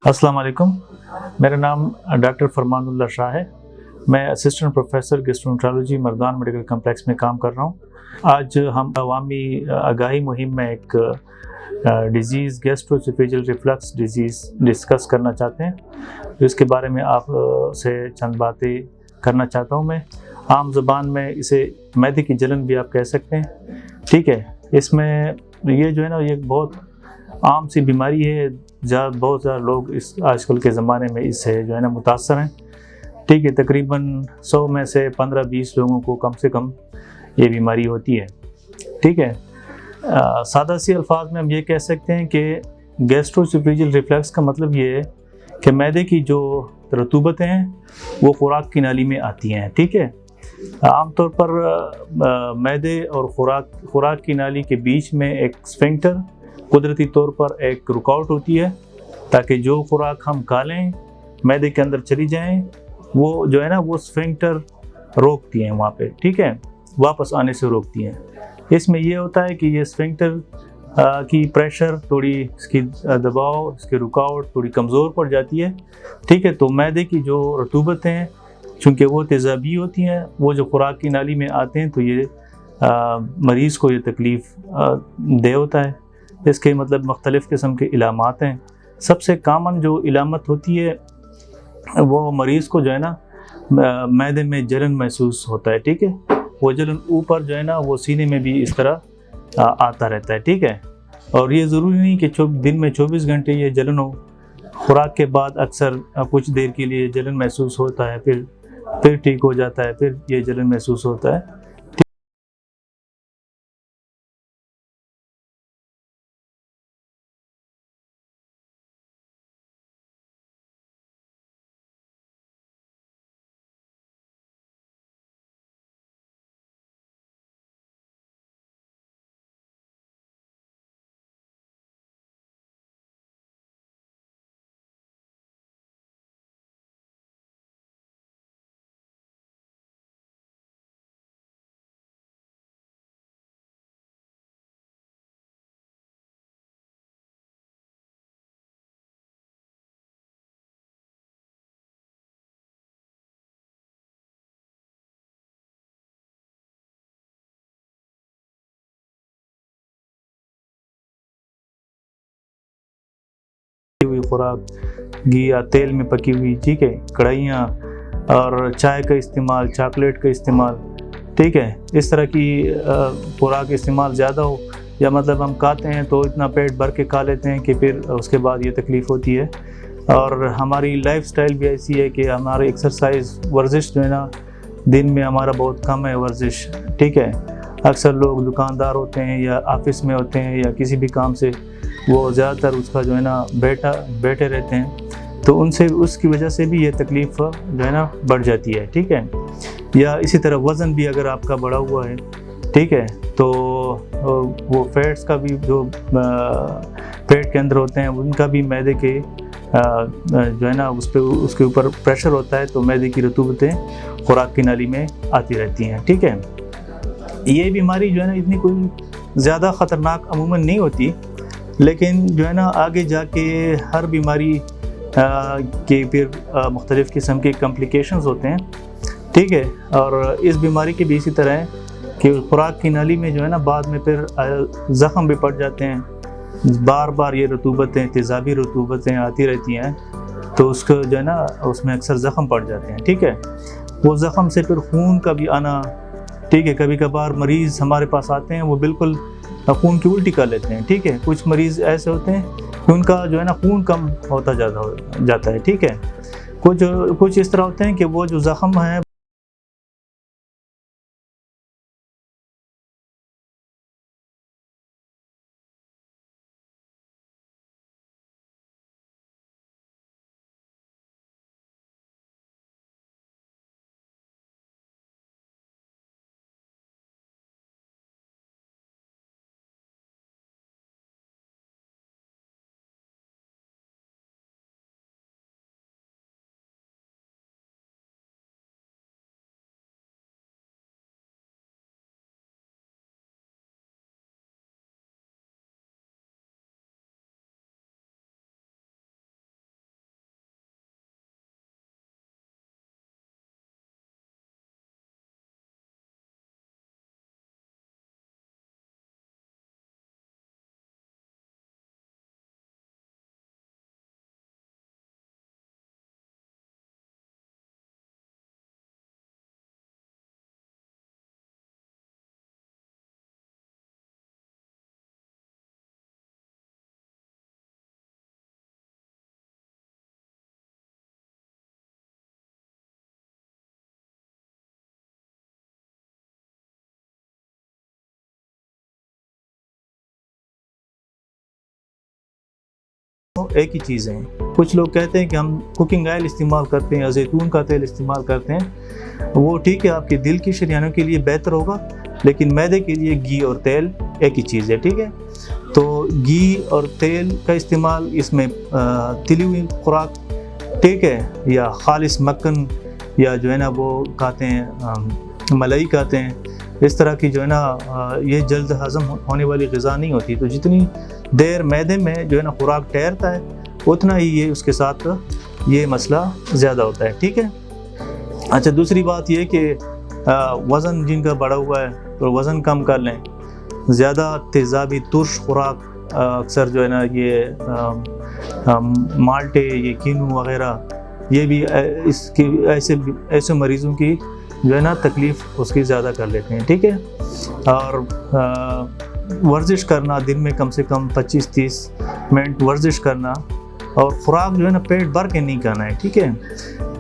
अस्सलाम वालेकुम। मेरा नाम डॉक्टर फरमानुल्लाह शाह है। मैं assistant professor gastroenterology Mardan medical complex में काम कर रहा हूँ। आज हम अवामी आगाही मुहिम में एक disease gastro-oesophageal reflux disease discuss करना चाहते हैं। तो इसके बारे में आप से चंद बातें करना चाहता हूँ मैं। आम ज़बान में इसे मैदे की जलन भी आप कह सकते हैं, ठीक है। इसमें ये जो है ना, ये बहुत आम सी बीमारी है। बहुत ज़्यादा लोग इस आजकल के ज़माने में इससे जो है ना मुतासर हैं, ठीक है। तकरीबन 100 में से 15-20 लोगों को कम से कम ये बीमारी होती है, ठीक है। सादा सी अल्फाज में हम ये कह सकते हैं कि गैस्ट्रोएसोफेजियल रिफ्लक्स का मतलब ये है कि मैदे की जो रतूबतें हैं वो खुराक की नाली में आती हैं, ठीक है। आमतौर पर मैदे और खुराक की नाली के बीच में एक स्फिंक्टर कुदरती तौर पर एक रुकावट होती है, ताकि जो खुराक हम खा लें मैदे के अंदर चली जाएं, वो जो है ना वो स्फिंक्टर रोकती हैं वहाँ पे, ठीक है, वापस आने से रोकती हैं। इसमें ये होता है कि ये स्फिंक्टर की प्रेशर थोड़ी, इसकी दबाव, इसकी रुकावट थोड़ी कमज़ोर पड़ जाती है, ठीक है। तो मैदे की जो रतूबतें हैं, चूँकि वो तेज़ाबी होती हैं, वो जो खुराक की नाली में आते हैं, तो ये मरीज़ को ये तकलीफ़ दे होता है। इसके मतलब मुख्तलिफ़ किस्म के इलामात हैं। सबसे कॉमन जो इलामत होती है वो मरीज़ को जो है ना मैदे में जलन महसूस होता है, ठीक है। वो जलन ऊपर जो है ना वो सीने में भी इस तरह आता रहता है, ठीक है। और ये ज़रूरी नहीं कि दिन में 24 घंटे ये जलन हो। खुराक के बाद अक्सर कुछ देर के लिए जलन महसूस होता है, फिर ठीक हो जाता है, फिर ये जलन महसूस होता है। हुई खुराक, घी या तेल में पकी हुई, ठीक है, कढ़ाइयाँ और चाय का इस्तेमाल, चॉकलेट का इस्तेमाल, ठीक है, इस तरह की खुराक इस्तेमाल ज़्यादा हो, या मतलब हम खाते हैं तो इतना पेट भर के खा लेते हैं कि फिर उसके बाद ये तकलीफ़ होती है। और हमारी लाइफ़स्टाइल भी ऐसी है कि हमारी एक्सरसाइज वर्जिश जो है ना, दिन में हमारा बहुत कम है वर्जिश, ठीक है। अक्सर लोग दुकानदार होते हैं या ऑफिस में होते हैं या किसी भी काम से वो ज़्यादातर उसका जो है ना बैठे रहते हैं, तो उनसे उसकी वजह से भी ये तकलीफ़ जो है ना बढ़ जाती है, ठीक है। या इसी तरह वज़न भी अगर आपका बढ़ा हुआ है, ठीक है, तो वो फैट्स का भी जो पेट के अंदर होते हैं उनका भी मैदे के जो है ना उसके ऊपर प्रेशर होता है, तो मैदे की रतूबतें खुराक की नाली में आती रहती हैं, ठीक है। ये बीमारी जो है ना इतनी कोई ज़्यादा ख़तरनाक अमूमन नहीं होती, लेकिन जो है ना आगे जाके हर बीमारी के फिर मुख्तलिफ़ किस्म के कॉम्प्लिकेशंस होते हैं, ठीक है। और इस बीमारी की भी इसी तरह है कि खुराक की नाली में जो है ना बाद में फिर ज़ख़म भी पड़ जाते हैं। बार बार ये रतूबतें, तेज़ाबी रतूबतें आती रहती हैं, तो उसको जो है ना उसमें अक्सर ज़ख़म पड़ जाते हैं, ठीक है। वो ज़ख़म से फिर खून का भी आना, ठीक है। कभी कभार मरीज़ हमारे पास आते हैं वो बिल्कुल खून की उल्टी कर लेते हैं, ठीक है। कुछ मरीज़ ऐसे होते हैं कि उनका जो है ना खून कम होता जाता है, ठीक है। कुछ इस तरह होते हैं कि वो जो ज़ख़म है एक ही चीज़ हैं। कुछ लोग कहते हैं कि हम कुकिंग ऑयल इस्तेमाल करते हैं या जैतून का तेल इस्तेमाल करते हैं, वो ठीक है, आपके दिल की शरीयानों के लिए बेहतर होगा, लेकिन मैदे के लिए घी और तेल एक ही चीज़ है, ठीक है। तो घी और तेल का इस्तेमाल इसमें तली हुई खुराक, ठीक है, या खालिस मक्खन या जो है ना वो खाते हैं, मलाई खाते हैं, इस तरह की जो है ना ये जल्द हज़म होने वाली ग़िज़ा नहीं होती। तो जितनी देर मैदे में जो है ना खुराक ठहरता है, उतना ही ये उसके साथ ये मसला ज़्यादा होता है, ठीक है। अच्छा, दूसरी बात ये कि वज़न जिनका बढ़ा हुआ है तो वज़न कम कर लें। ज़्यादा तेज़ाबी तुर्श खुराक अक्सर जो है ना ये माल्टे, ये कीनू वग़ैरह, ये भी इसकी ऐसे मरीज़ों की जो है ना तकलीफ़ उसकी ज़्यादा कर लेते हैं, ठीक है। और वर्जिश करना, दिन में कम से कम 25-30 मिनट वर्जिश करना, और ख़ुराक जो है ना पेट भर के नहीं खाना है, ठीक है।